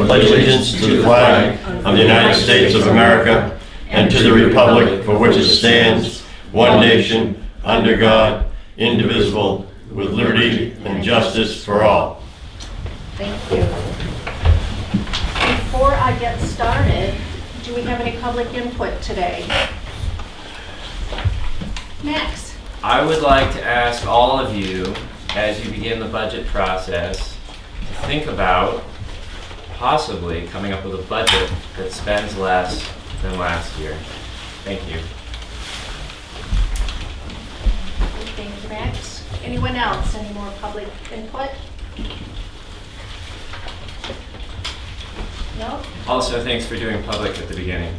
pledge allegiance to the flag of the United States of America and to the republic for which it stands, one nation, under God, indivisible, with liberty and justice for all. Thank you. Before I get started, do we have any public input today? Max? I would like to ask all of you, as you begin the budget process, to think about possibly coming up with a budget that spends less than last year. Thank you. Thank you, Max. Anyone else? Any more public input? No? Also, thanks for doing public at the beginning.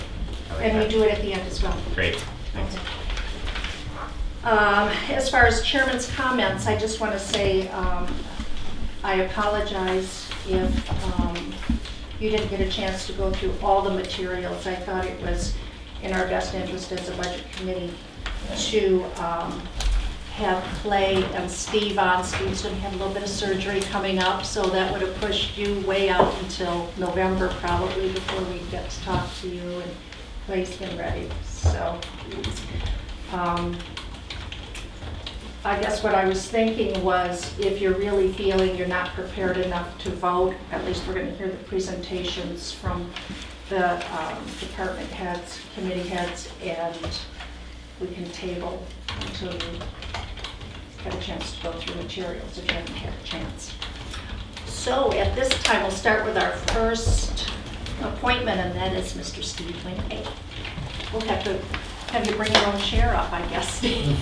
I like And we that. do it at the end as well. Great. Thanks. As far as chairman's comments, I just want to say I apologize if you didn't get a chance to go through all the materials. I thought it was in our best interest as a budget committee to have Clay and Steve on. Steve's going to have a little bit of surgery coming up, so that would have pushed you way out until November probably before we get to talk to you, and Clay's getting ready. So I guess what I was thinking was, if you're really feeling you're not prepared enough to vote, at least we're going to hear the presentations from the department heads, committee heads, and we can table until you get a chance to go through materials if you haven't had a chance. So at this time, we'll start with our first appointment, and that is Mr. Steve Lincoln. We'll have to have you bring your own chair up, I guess. In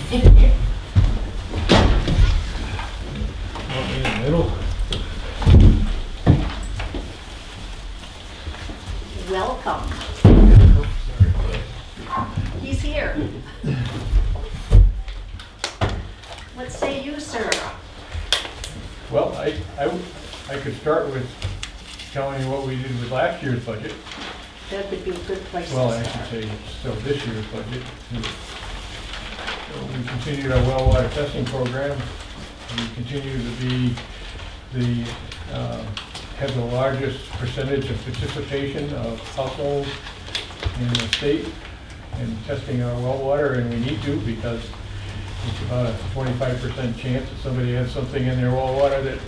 the middle. Welcome. He's here. What say you, sir? Well, I could start with telling you what we did with last year's budget. That would be a good place to Well, I start. should say still this year's budget. So we continued our well water testing program. We continue to be have the largest percentage of participation of households in the state in testing our well water, and we need to, because it's about a 25% chance that somebody has something in their well water that's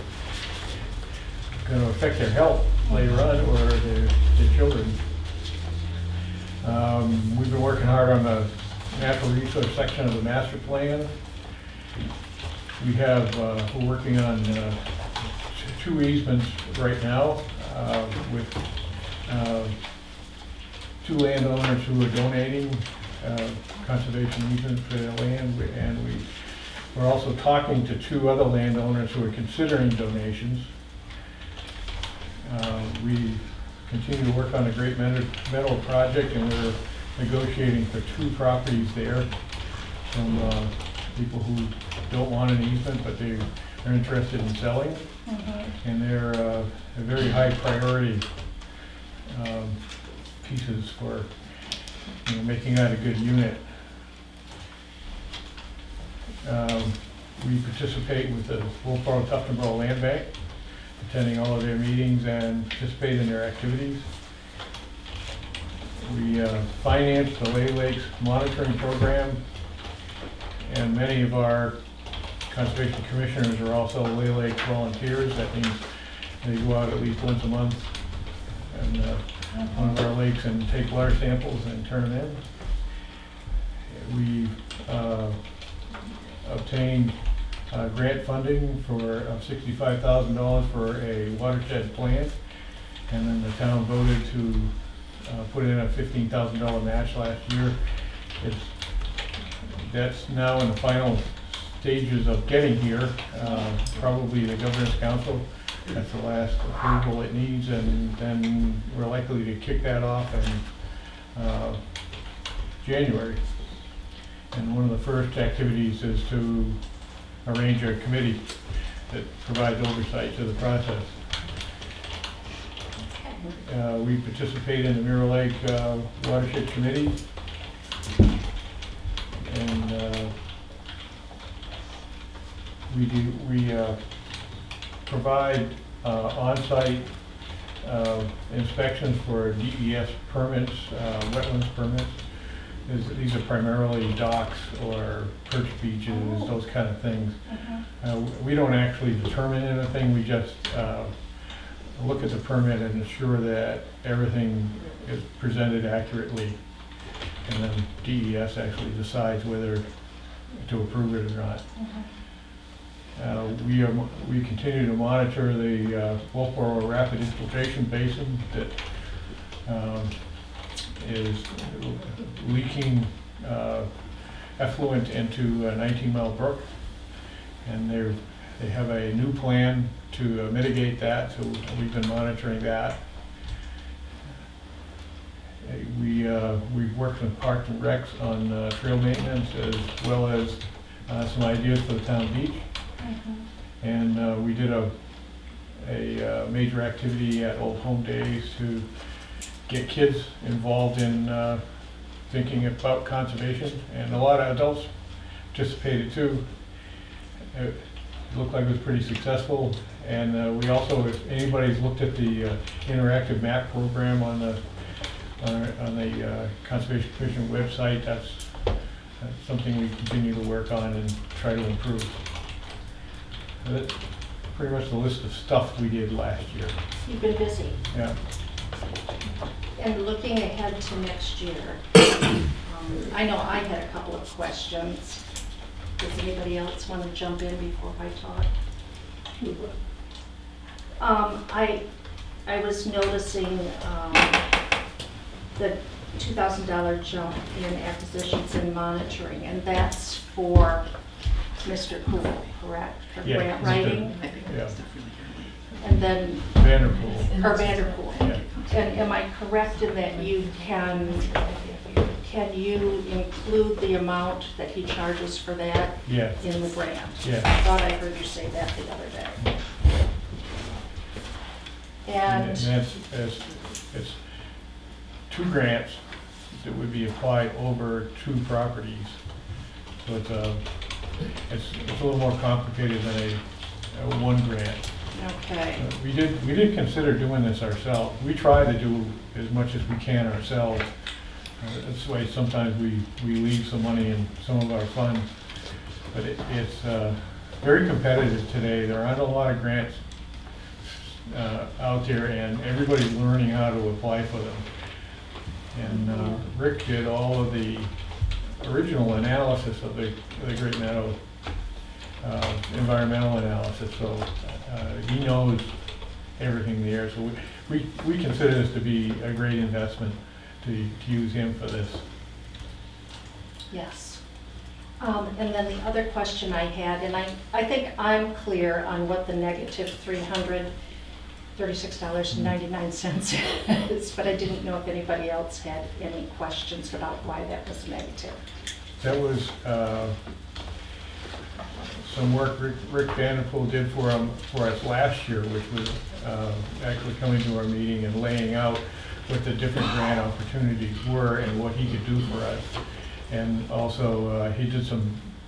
going to affect their health later on, or their children. We've been working hard on the natural resource section of the master plan. We have, we're working on 2 easements right now with 2 landowners who are donating conservation easements for their land, and we're also talking to 2 other landowners who are considering donations. We continue to work on the Great Meadow project, and we're negotiating for 2 properties there from people who don't want an easement, but they're interested in selling. And they're very high priority pieces for making that a good unit. We participate with the Wolfboro-Tuftonboro Land Bank, attending all of their meetings and participate in their activities. We finance the Lay Lakes monitoring program, and many of our conservation commissioners are also Lay Lake volunteers. That means they go out at least once a month and one of our lakes and take water samples and turn them in. We obtained grant funding for $65,000 for a watershed plan, and then the town voted to put in a $15,000 match last year. That's now in the final stages of getting here. Probably the Governor's Council, that's the last approval it needs, and then we're likely to kick that off in January. And one of the first activities is to arrange a committee that provides oversight to the process. We participate in the Mirror Lake Watershed Committee, and we provide on-site inspections for DES permits, wetlands permits. These are primarily docks or perch beaches, those kind of things. We don't actually determine anything, we just look at the permit and ensure that everything is presented accurately. And then DES actually decides whether to approve it or not. We continue to monitor the Wolfboro Rapid Infiltration Basin that is leaking effluent into a 19-mile brook. And they have a new plan to mitigate that, so we've been monitoring that. We've worked with Parks and Recs on trail maintenance as well as some ideas for the town beach. And we did a major activity at Old Home Days to get kids involved in thinking about conservation, and a lot of adults participated too. It looked like it was pretty successful, and we also, if anybody's looked at the interactive map program on the Conservation Commission website, that's something we continue to work on and try to improve. That's pretty much the list of stuff we did last year. You've been busy. Yeah. And looking ahead to next year, I know I had a couple of questions. Does anybody else want to jump in before I talk? I was noticing the $2,000 jump in acquisitions and monitoring, and that's for Mr. Poole, correct? For Yeah, grant Mr. writing? Yeah. And then, Vanderpool. or Vanderpool. Yeah. And am I correct in that you can you include the amount that he charges for that Yeah. in the grant? Yeah. I thought I heard you say that the other day. And, It's 2 grants that would be applied over 2 properties. So it's a little more complicated than a 1 grant. okay, We did consider doing this ourselves. We try to do as much as we can ourselves. That's why sometimes we leave some money in some of our funds. But it's very competitive today. There aren't a lot of grants out there, and everybody's learning how to apply for them. And Rick did all of the original analysis of the Great Meadow environmental analysis, so he knows everything there. So we consider this to be a great investment to use him for this. yes. And then the other question I had, and I think I'm clear on what the negative $336.99 is, but I didn't know if anybody else had any questions about why that was negative. That was some work Rick Vanderpool did for us last year, which was actually coming to our meeting and laying out what the different grant opportunities were and what he could do for us. And also he did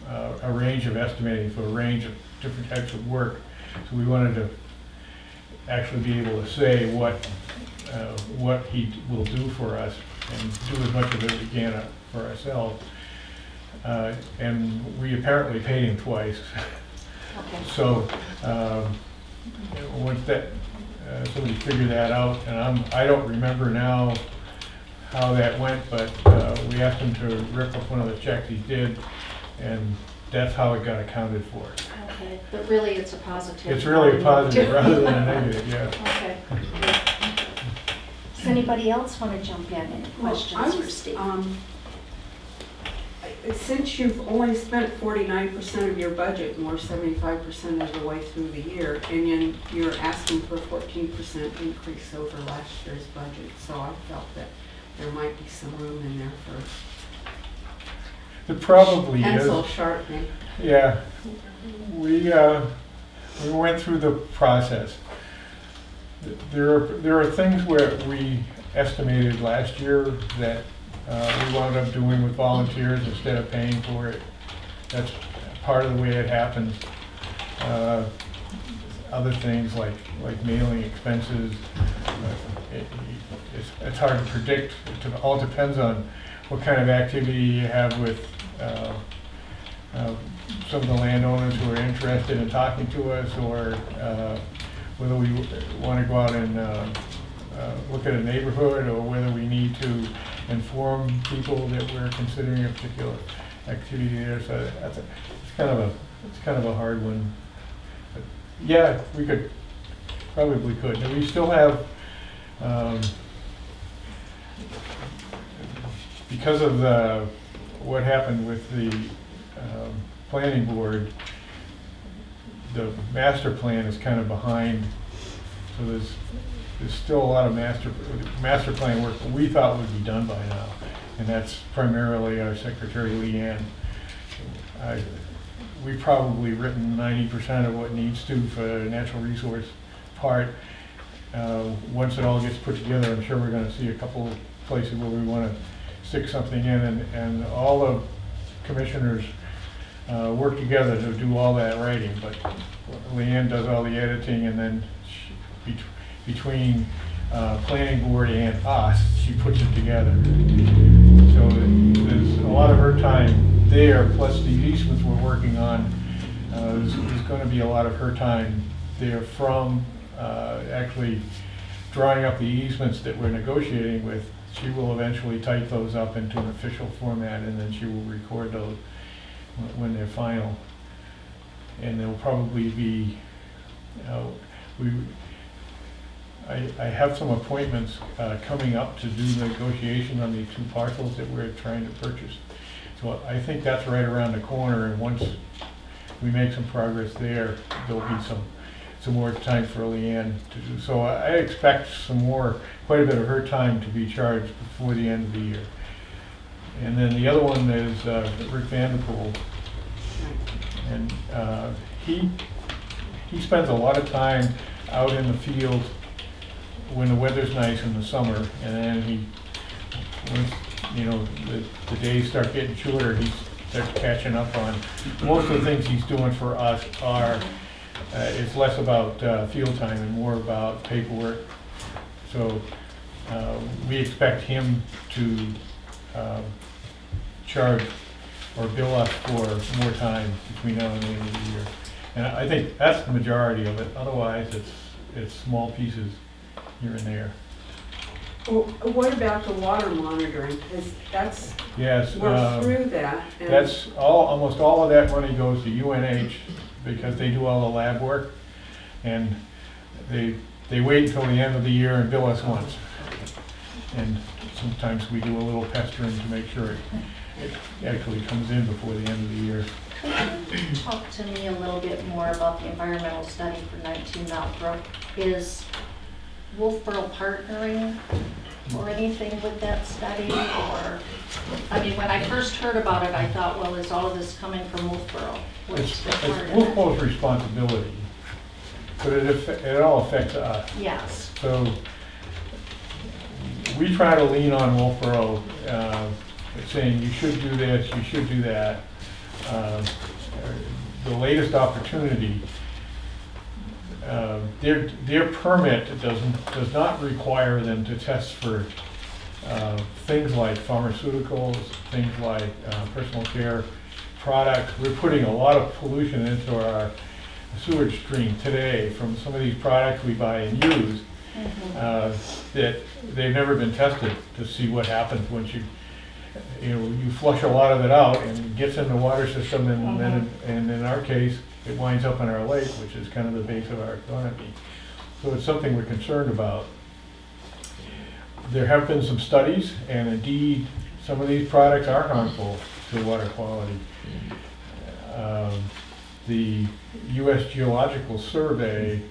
a range of estimating for a range of different types of work. So we wanted to actually be able to say what he will do for us and do as much of it as we can for ourselves. And we apparently paid him twice. Okay. So once that somebody figured that out, and I don't remember now how that went, but we asked him to rip up one of the checks he did, and that's how it got accounted for. Okay, but really it's a positive. It's really a positive rather than a negative, yeah. Okay. Does anybody else want to jump in? Any questions for Steve? Since you've only spent 49% of your budget, and we're 75% of the way through the year, and then you're asking for a 14% increase over last year's budget, so I felt that there might be some room in there for It probably is. pencil sharpening. Yeah, we went through the process. There are things where we estimated last year that we wound up doing with volunteers instead of paying for it. That's part of the way it happens. Other things like mailing expenses, it's hard to predict. It all depends on what kind of activity you have with some of the landowners who are interested in talking to us, or whether we want to go out and look at a neighborhood, or whether we need to inform people that we're considering a particular activity there. So it's kind of a hard one. But yeah, we probably could. And we still have, because of what happened with the planning board, the master plan is kind of behind. So there's still a lot of master plan work that we thought would be done by now, and that's primarily our secretary Leanne. We've probably written 90% of what needs to for the natural resource part. Once it all gets put together, I'm sure we're going to see a couple of places where we want to stick something in, and all the commissioners work together to do all that writing, but Leanne does all the editing, and then between planning board and us, she puts it together. So there's a lot of her time there, plus the easements we're working on. There's going to be a lot of her time there, from actually drawing up the easements that we're negotiating with. She will eventually type those up into an official format, and then she will record those when they're final. And there'll probably be, I have some appointments coming up to do negotiation on the 2 parcels that we're trying to purchase. So I think that's right around the corner, and once we make some progress there, there'll be some more time for Leanne to do. So I expect quite a bit of her time to be charged before the end of the year. And then the other one is Rick Vanderpool, and he spends a lot of time out in the field when the weather's nice in the summer, and then once the days start getting shorter, he starts catching up on most of the things he's doing for us. It's less about field time and more about paperwork. So we expect him to charge or bill us for more time between now and the end of the year. And I think that's the majority of it. Otherwise, it's small pieces here and there. Well, what about the water monitoring? Because that's, Yes, we're through that. And that's almost all of that money goes to UNH, because they do all the lab work, and they wait until the end of the year and bill us once. And sometimes we do a little pestering to make sure it actually comes in before the end of the year. Could you talk to me a little bit more about the environmental study for 19 Mount Brook? Is Wolfboro partnering or anything with that study? Or, I mean, when I first heard about it, I thought, well, is all of this coming from Wolfboro? It's Wolfboro's responsibility, but it all affects us. Yes. So we try to lean on Wolfboro, saying you should do this, you should do that. The latest opportunity, their permit does not require them to test for things like pharmaceuticals, things like personal care products. We're putting a lot of pollution into our sewage stream today from some of these products we buy and use, that they've never been tested to see what happens once you flush a lot of it out and it gets in the water system, and then in our case it winds up in our lake, which is kind of the base of our economy. So it's something we're concerned about. There have been some studies, and indeed some of these products are harmful to water quality. The U.S. Geological Survey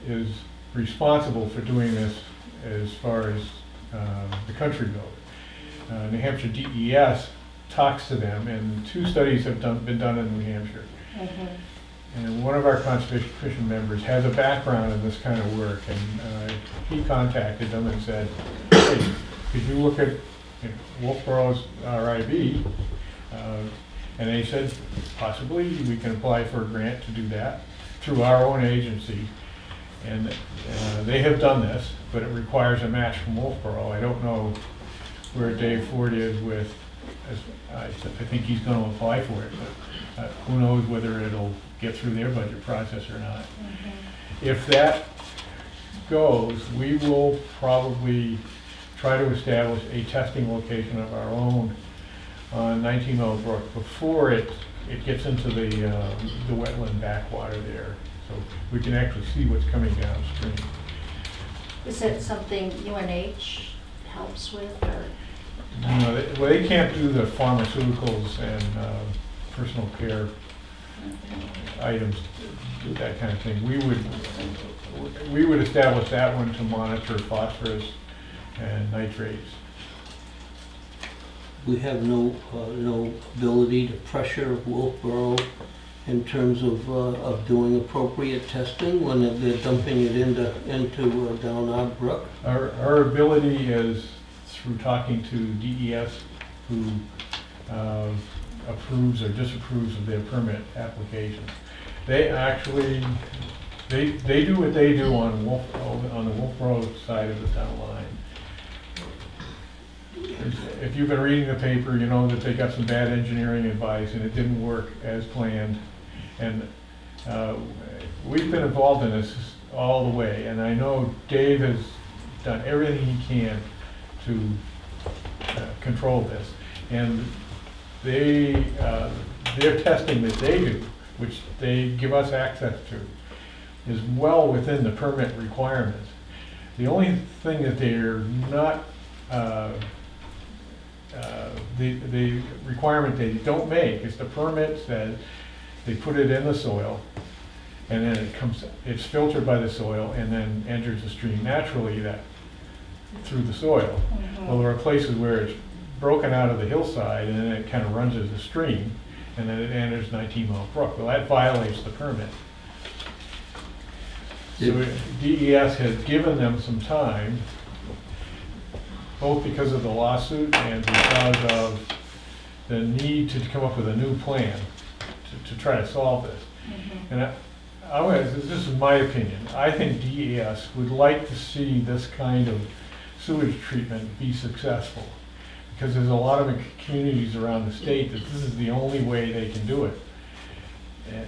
is responsible for doing this as far as the country goes. New Hampshire DES talks to them, and 2 studies have been done in New Hampshire. And one of our conservation commission members has a background in this kind of work, and he contacted them and said, hey, could you look at Wolfboro's RIB? And they said, possibly, we can apply for a grant to do that through our own agency. And they have done this, but it requires a match from Wolfboro. I don't know where Dave Ford is with, I think he's gonna apply for it, but who knows whether it'll get through their budget process or not. If that goes, we will probably try to establish a testing location of our own on 19 Mill Brook before it gets into the wetland backwater there. So we can actually see what's coming downstream. Is it something UNH helps with, or? They can't do the pharmaceuticals and personal care items, that kind of thing. We would establish that one to monitor phosphorus and nitrates. We have no ability to pressure Wolfboro in terms of doing appropriate testing when they're dumping it into down our brook. Our ability is through talking to DES, who approves or disapproves of their permit applications. They actually, they do what they do on the Wolfboro side of the town line. If you've been reading the paper, you know that they got some bad engineering advice and it didn't work as planned. And we've been involved in this all the way, and I know Dave has done everything he can to control this. And their testing that they do, which they give us access to, is well within the permit requirements. The only thing that they're not, the requirement they don't make is the permit says they put it in the soil, and then it's filtered by the soil and then enters the stream naturally through the soil. Well, there are places where it's broken out of the hillside and then it kind of runs as a stream, and then it enters 19 Mile Brook. Well, that violates the permit. So DES has given them some time, both because of the lawsuit and because of the need to come up with a new plan to try to solve this. And this is my opinion. I think DES would like to see this kind of sewage treatment be successful, because there's a lot of communities around the state that this is the only way they can do it,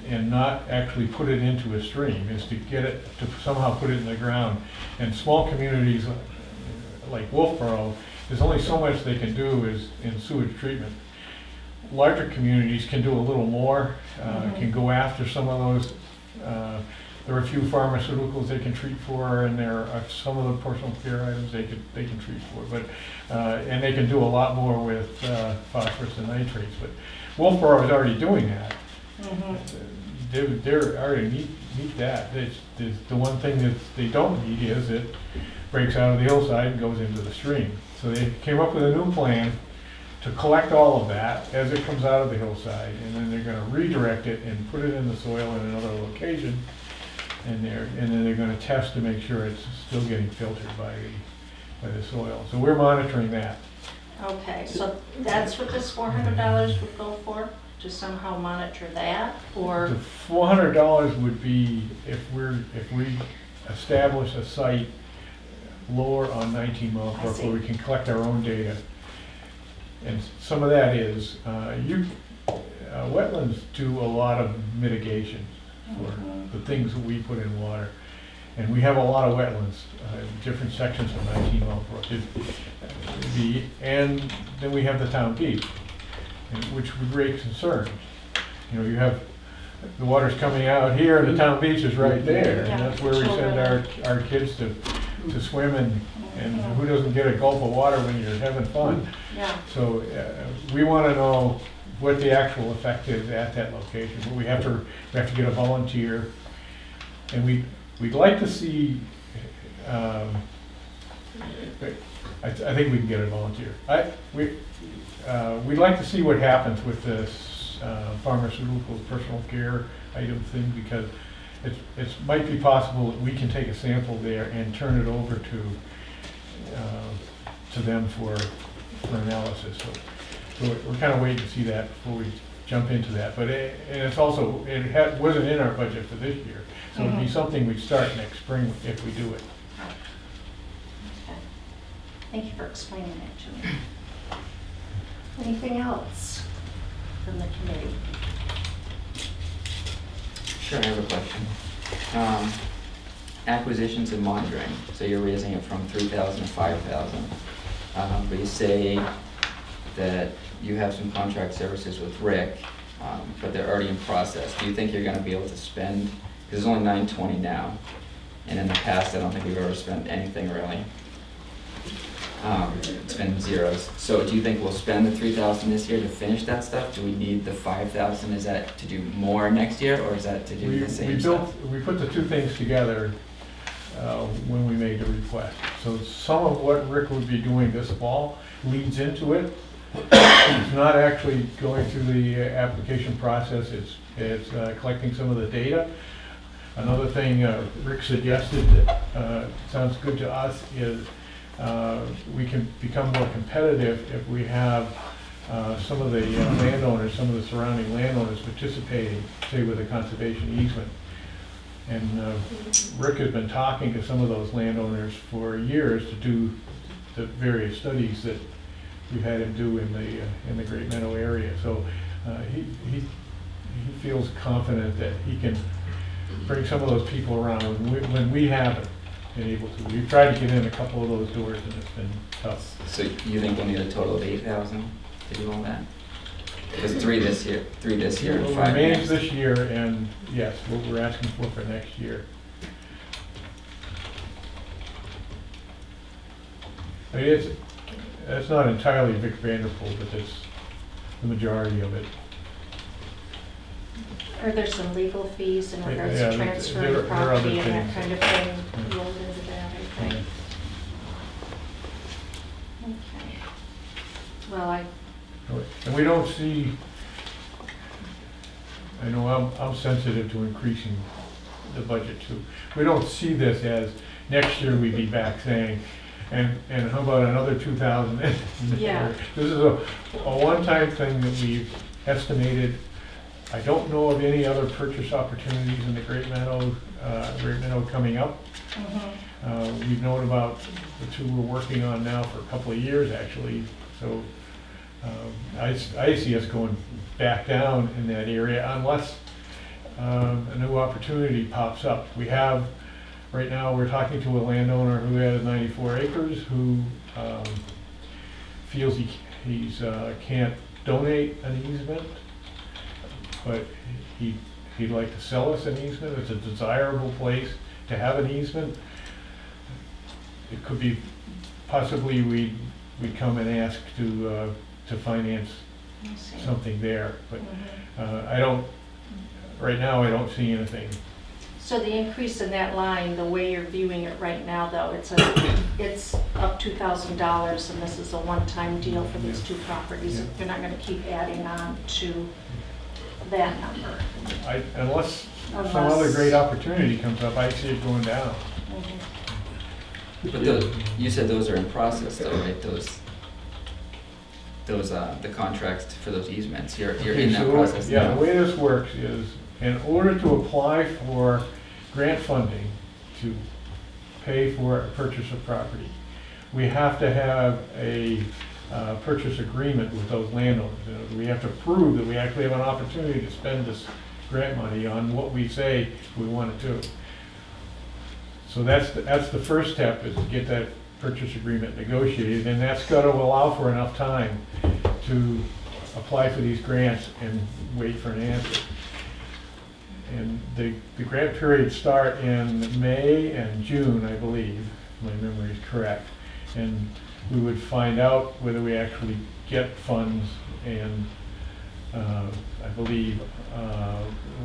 and not actually put it into a stream, is to get it, to somehow put it in the ground. And small communities like Wolfboro, there's only so much they can do is in sewage treatment. Larger communities can do a little more, can go after some of those. There are a few pharmaceuticals they can treat for, and there are some of the personal care items they can treat for. But and they can do a lot more with phosphorus and nitrates. But Wolfboro is already doing that. They're already meet that. The one thing that they don't need is it breaks out of the hillside and goes into the stream. So they came up with a new plan to collect all of that as it comes out of the hillside, and then they're going to redirect it and put it in the soil in another location, and then they're going to test to make sure it's still getting filtered by the soil. So we're monitoring that. Okay, so that's what this $400 would go for, to somehow monitor that, or? The $400 would be if we establish a site lower on 19 Mile Brook where we can collect our own data. And some of that is, wetlands do a lot of mitigation for the things that we put in water. And we have a lot of wetlands, different sections of 19 Mile Brook. And then we have the town beach, which would raise concern. You know, you have the water's coming out here and the town beach is right there. And that's where we send our kids to swim in. And who doesn't get a gulp of water when you're having fun? Yeah. So we want to know what the actual effect is at that location. But we have to get a volunteer, and we'd like to see. I think we can get a volunteer. We'd like to see what happens with this pharmaceuticals, personal care item thing, because it might be possible that we can take a sample there and turn it over to them for analysis. So we're kind of waiting to see that before we jump into that. But and it's also, wasn't in our budget for this year, so it'd be something we'd start next spring if we do it. Okay. Thank you for explaining that to me. Anything else from the committee? Sure, I have a question. Acquisitions and monitoring, so you're raising it from 3,000 to 5,000. But you say that you have some contract services with Rick, but they're already in process. Do you think you're gonna be able to spend, because there's only 920 now, and in the past, I don't think we've ever spent anything really. It's been zeros. So do you think we'll spend the 3,000 this year to finish that stuff? Do we need the 5,000? Is that to do more next year, or is that to do the same stuff? We put the two things together when we made the request. So some of what Rick would be doing this fall leads into it. It's not actually going through the application process, it's collecting some of the data. Another thing Rick suggested that sounds good to us is we can become more competitive if we have some of the landowners, some of the surrounding landowners participating, say with a conservation easement. And Rick has been talking to some of those landowners for years to do the various studies that we've had him do in the Great Meadow area. So he feels confident that he can bring some of those people around when we haven't been able to. We've tried to get in a couple of those doors and it's been tough. So you think we'll need a total of 8,000 to do all that? Because three this year and Well, 5 remains next. this year, and yes, what we're asking for next year. I mean, it's not entirely Vic Vanderpool, but it's the majority of it. Are there some legal fees in regards Yeah, to there transferring are property other and that things. kind of thing rolled into that, I think? Okay. Well, And we don't see, I know I'm sensitive to increasing the budget too. We don't see this as next year we'd be back saying, and how about another 2,000? Yeah. This is a one-time thing that we've estimated. I don't know of any other purchase opportunities in the Great Meadow coming up. We've known about the two we're working on now for a couple of years actually, so I see us going back down in that area unless a new opportunity pops up. We have, right now, we're talking to a landowner who has 94 acres who feels he can't donate an easement, but he'd like to sell us an easement. It's a desirable place to have an easement. It could be possibly we'd come and ask to finance I see. something there, but Mhm. right now I don't see anything. So the increase in that line, the way you're viewing it right now, though, it's up $2,000, and this is a one-time deal for these two properties. Yeah. You're not going to keep adding on to that number. Unless some other great opportunity comes up, I see it going down. Mhm. But you said those are in process though, right? Those the contracts for those easements, you're Okay, in that so, process yeah, now. the way this works is, in order to apply for grant funding to pay for a purchase of property, we have to have a purchase agreement with those landowners. We have to prove that we actually have an opportunity to spend this grant money on what we say we want to do. So that's the first step, is to get that purchase agreement negotiated, and that's got to allow for enough time to apply for these grants and wait for an answer. And the grant periods start in May and June, I believe, if my memory is correct. And we would find out whether we actually get funds and I believe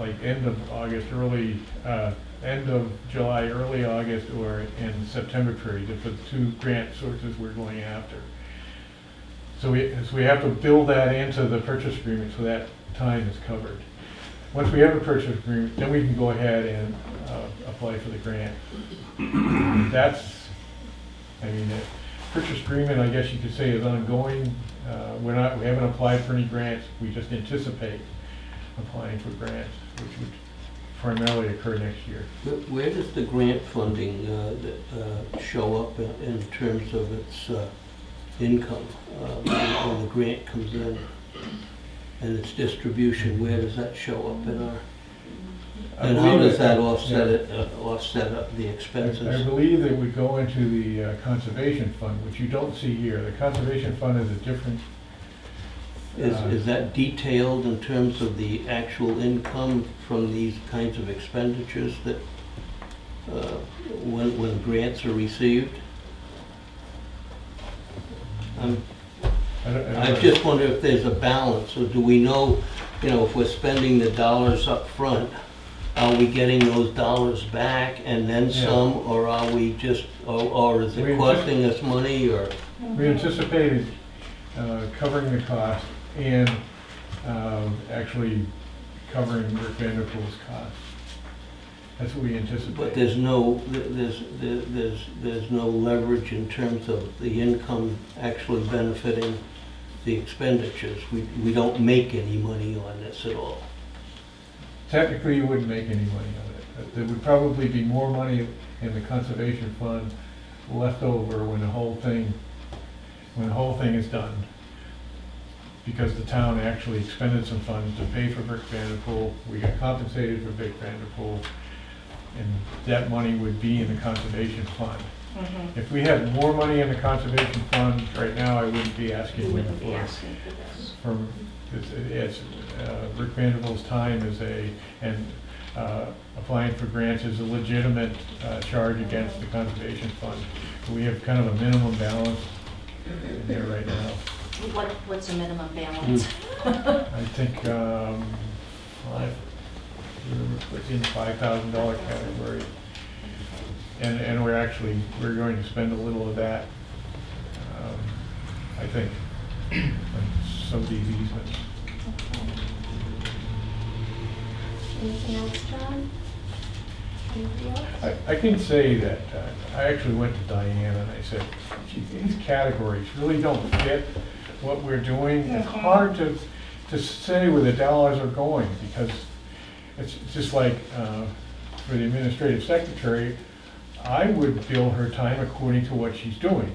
like end of August, end of July, early August, or in September period for the two grant sources we're going after. So we have to build that into the purchase agreement so that time is covered. Once we have a purchase agreement, then we can go ahead and apply for the grant. I mean, the purchase agreement, I guess you could say, is ongoing. We haven't applied for any grants, we just anticipate applying for grants, which would primarily occur next year. Where does the grant funding show up in terms of its income? When the grant comes in and its distribution, where does that show up in our, and how does that offset up the I expenses? believe it would go into the conservation fund, which you don't see here. The conservation fund is a different, Is that detailed in terms of the actual income from these kinds of expenditures that, when grants are received? I just wonder if there's a balance, or do we know, if we're spending the dollars up front, are we getting those dollars back and then some, or are we just, or is it costing us money, or? we anticipated covering the cost and actually covering Rick Vanderpool's costs. That's what we anticipate. But there's no leverage in terms of the income actually benefiting the expenditures. We don't make any money on this at all. Technically, you wouldn't make any money on it. But there would probably be more money in the conservation fund left over when the whole thing is done. Because the town actually expended some funds to pay for Rick Vanderpool. We got compensated for Rick Vanderpool. And that money would be in the conservation fund. Mhm. If we had more money in the conservation fund, right now, I wouldn't be asking You you wouldn't be for, asking for this. Rick Vanderpool's time applying for grants is a legitimate charge against the conservation fund. We have kind of a minimum balance in there right now. What's a minimum balance? I think, it's in the $5,000 category. And we're going to spend a little of that, I think, on some of these easements. Anything else, John? Anything else? I can say that I actually went to Diane and I said, gee, these categories really don't fit what we're doing. It's hard to say where the dollars are going, because it's just like for the administrative secretary, I would bill her time according to what she's doing.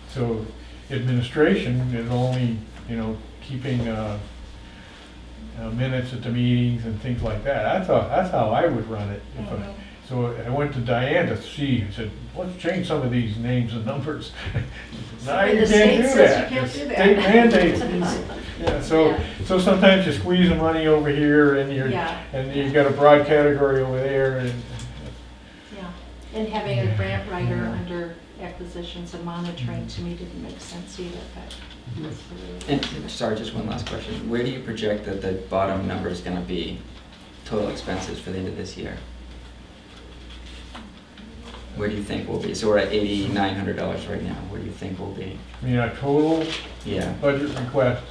So administration is only, keeping minutes at the meetings and things like that. That's how I would run it. So I went to Diane to see, I said, let's change some of these names and numbers. No, you The can't state do says that. you can't The do that. state mandates these. Yeah, so sometimes you squeeze the money over here and you've got a broad category over there, and Yeah, and having a grant writer under acquisitions and monitoring to me didn't make sense either, but. that's the way it is. And, sorry, just one last question. Where do you project that the bottom number is gonna be, total expenses for the end of this year? Where do you think we'll be? So we're at $8,900 right now. Where do you think we'll be? our total Yeah, budget request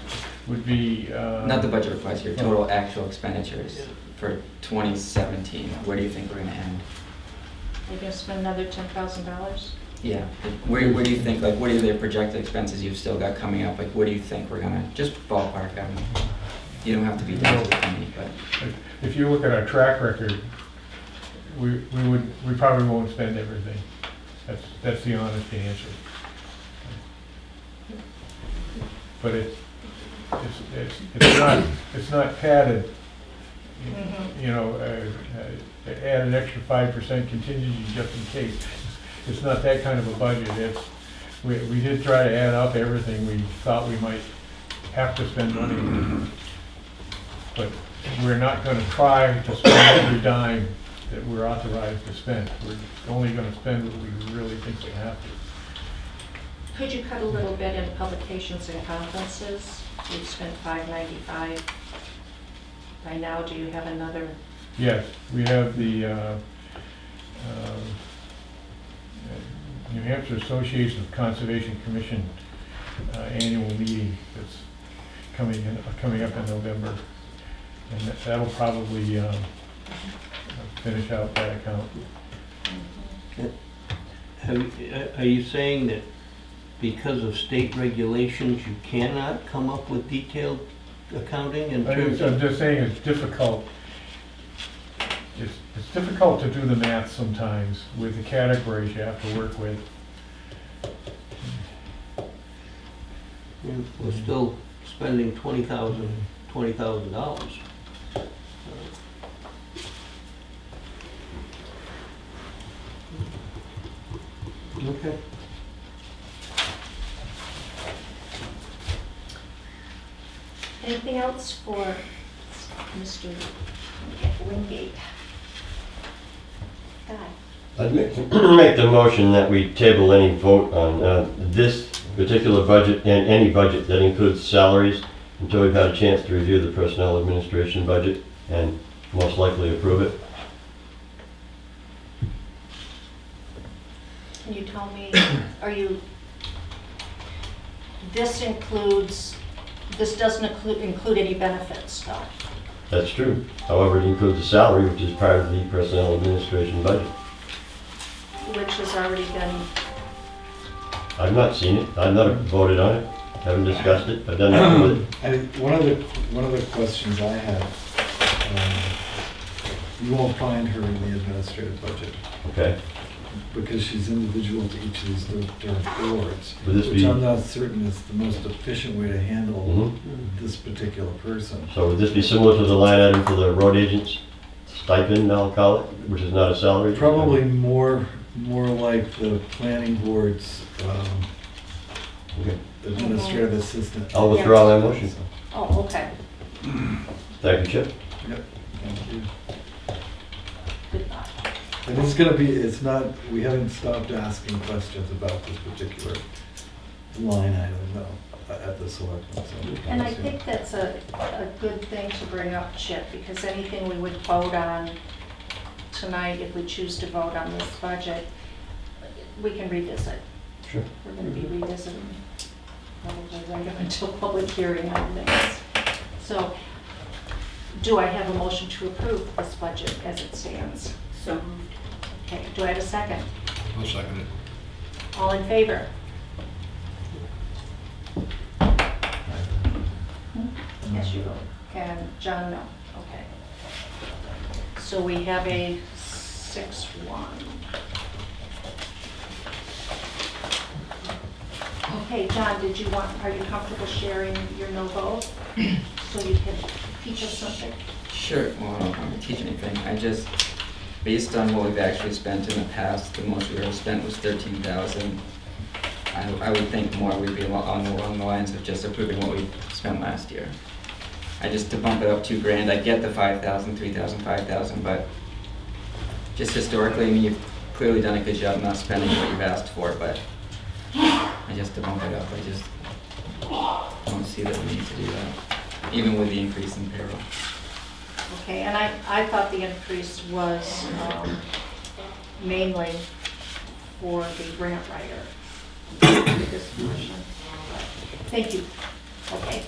would be. not the budget request, your total actual expenditures for 2017. Where do you think we're gonna end? We're gonna spend another $10,000? Yeah, where do you think, like, what are the projected expenses you've still got coming up? Like, what do you think we're gonna, just ballpark, I mean, you don't have to be down to the penny, but. If you look at our track record, we probably won't spend everything. That's the honest answer. But it's not padded. Add an extra 5% contingency just in case. It's not that kind of a budget. We did try to add up everything we thought we might have to spend money on. But we're not gonna try to spend every dime that we're authorized to spend. We're only gonna spend what we really think we have to. Could you cut a little bit in publications and conferences? We've spent $595. By now, do you have another? Yes, we have the New Hampshire Association of Conservation Commission annual meeting that's coming up in November. And that'll probably finish out that account. Are you saying that because of state regulations, you cannot come up with detailed accounting in terms I'm of, just saying it's difficult. It's difficult to do the math sometimes with the categories you have to work with. we're still spending $20,000. Okay. Anything else for Mr. Wingate? God. I'd make the motion that we table any vote on this particular budget and any budget that includes salaries until we've had a chance to review the personnel administration budget and most likely approve it. Can you tell me, this doesn't include any benefits though? That's true. However, it includes the salary, which is part of the personnel administration budget. Which has already been, I've not seen it. I've not voted on it. Haven't discussed it. I've done nothing with it. One of the questions I had, you won't find her in the administrative budget Okay. because she's individual to each of these different boards, Would this which be, I'm not certain is the most efficient way to handle Mhm. this particular person. So would this be similar to the line item for the road agent's stipend, I'll call it, which is not a salary? Probably more like the planning board's Okay. administrative assistant. I'll withdraw that motion. oh, okay, Thank you, Chip. Yep, thank you. good thought. And it's gonna be, it's not, we haven't stopped asking questions about this particular line item, no, at the selectmen, so. And I think that's a good thing to bring up, Chip, because anything we would vote on tonight, if we choose to vote on this budget, we can revisit. Sure. We're gonna be revisiting probably right up until public hearing on this. So, do I have a motion to approve this budget as it stands? So moved. Okay, do I have a second? I'll second it. All in favor? Yes, you vote. And John, no. Okay. So we have a 6-1. Okay, John, are you comfortable sharing your no vote? So you can teach us something? Sure, well, I don't want to teach anything. I just, based on what we've actually spent in the past, the most we've ever spent was 13,000. I would think more would be along the lines of just approving what we spent last year. To bump it up $2,000, I get the 5,000, 3,000, 5,000, but just historically, I mean, you've clearly done a good job not spending what you've asked for, but to bump it up, I just don't see that we need to do that, even with the increase in payroll. Okay, and I thought the increase was mainly for the grant writer. This portion. Thank you. Okay.